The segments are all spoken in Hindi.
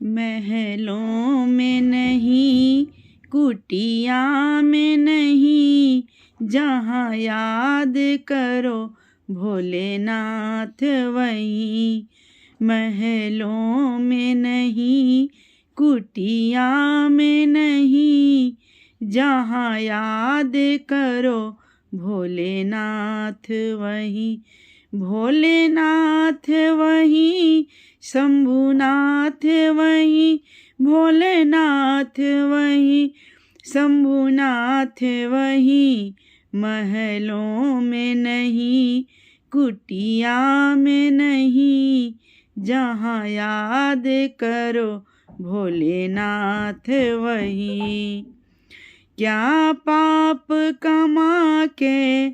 महलों में नहीं, कुटिया में नहीं, जहाँ याद करो भोलेनाथ वहीं। महलों में नहीं, कुटिया में नहीं, जहाँ याद करो भोलेनाथ वहीं। भोलेनाथ वहीं, शंभुनाथ वहीं, भोलेनाथ वहीं, शंभुनाथ वहीं। महलों में नहीं, कुटिया में नहीं, जहाँ याद करो भोलेनाथ वहीं। क्या पाप कमा के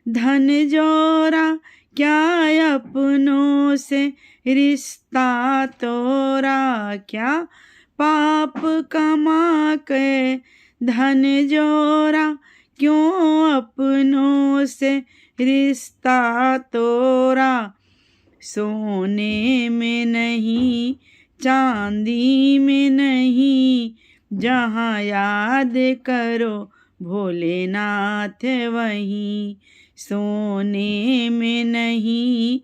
धन जोरा, क्या अपनों से रिश्ता तोरा। क्या पाप कमा के धन जोरा, क्यों अपनों से रिश्ता तोरा। सोने में नहीं, चांदी में नहीं, जहाँ याद करो भोलेनाथ वहीं। सोने में नहीं,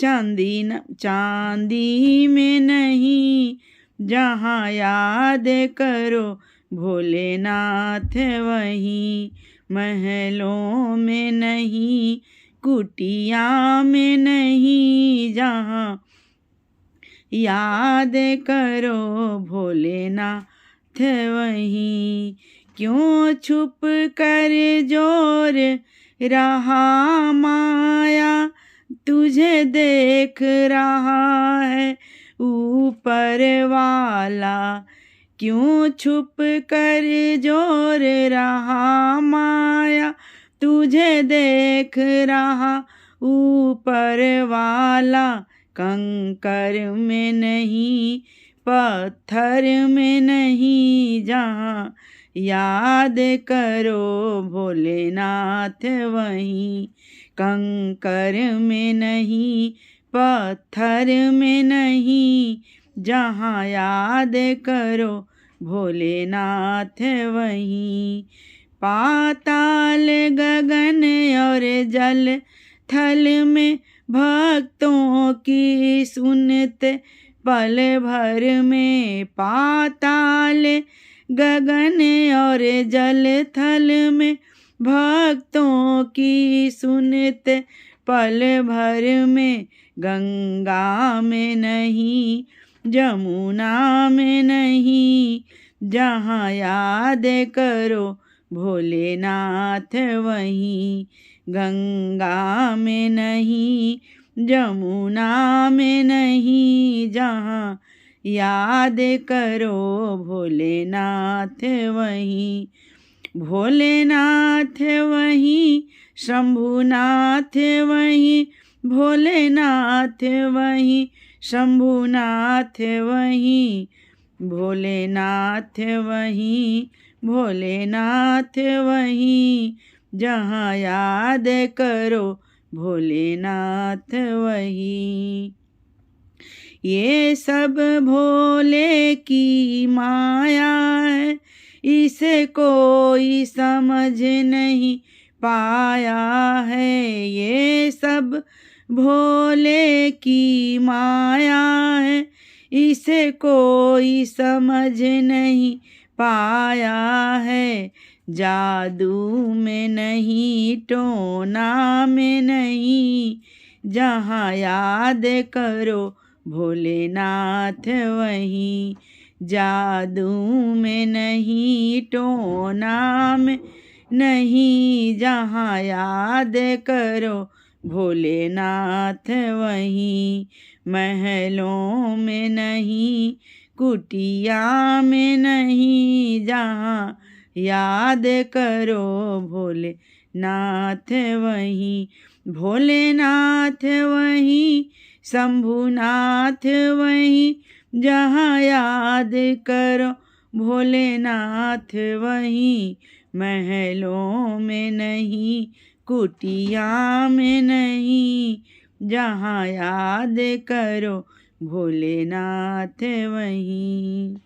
चांदी में नहीं, जहाँ याद करो भोलेनाथ वहीं। महलों में नहीं, कुटिया में नहीं, जहाँ याद करो भोलेनाथ वहीं। क्यों छुप कर जोर रहा माया, तुझे देख रहा है ऊपर वाला। क्यों छुप कर जोर रहा माया, तुझे देख रहा ऊपर वाला। कंकर में नहीं, पत्थर में नहीं, जहाँ याद करो भोलेनाथ वहीं। कंकर में नहीं, पत्थर में नहीं, जहाँ याद करो भोलेनाथ वहीं। पाताल गगन और जल थल में भक्तों की सुनते पल भर में। पाताल गगन और जल थल में भक्तों की सुनते पल भर में। गंगा में नहीं, जमुना में नहीं, जहाँ याद करो भोलेनाथ वहीं। गंगा में नहीं, जमुना में नहीं, जहाँ याद करो भोलेनाथ वहीं। भोलेनाथ वहीं, शंभुनाथ वहीं, भोलेनाथ वहीं, शंभुनाथ वहीं। भोलेनाथ वहीं, भोलेनाथ वहीं, जहाँ याद करो भोलेनाथ वहीं। ये सब भोले की माया है, इसे कोई समझ नहीं पाया है। ये सब भोले की माया है, इसे कोई समझ नहीं पाया है। जादू में नहीं, टोना में नहीं, जहाँ याद करो भोलेनाथ वहीं। जादू में नहीं, टोना में नहीं, जहाँ याद करो भोलेनाथ वहीं। महलों में नहीं, कुटिया में नहीं, जहाँ याद करो भोलेनाथ वहीं। भोलेनाथ वहीं, शंभुनाथ वहीं, जहाँ याद करो भोलेनाथ वहीं। महलों में नहीं, कुटिया में नहीं, जहाँ याद करो भोलेनाथ वहीं।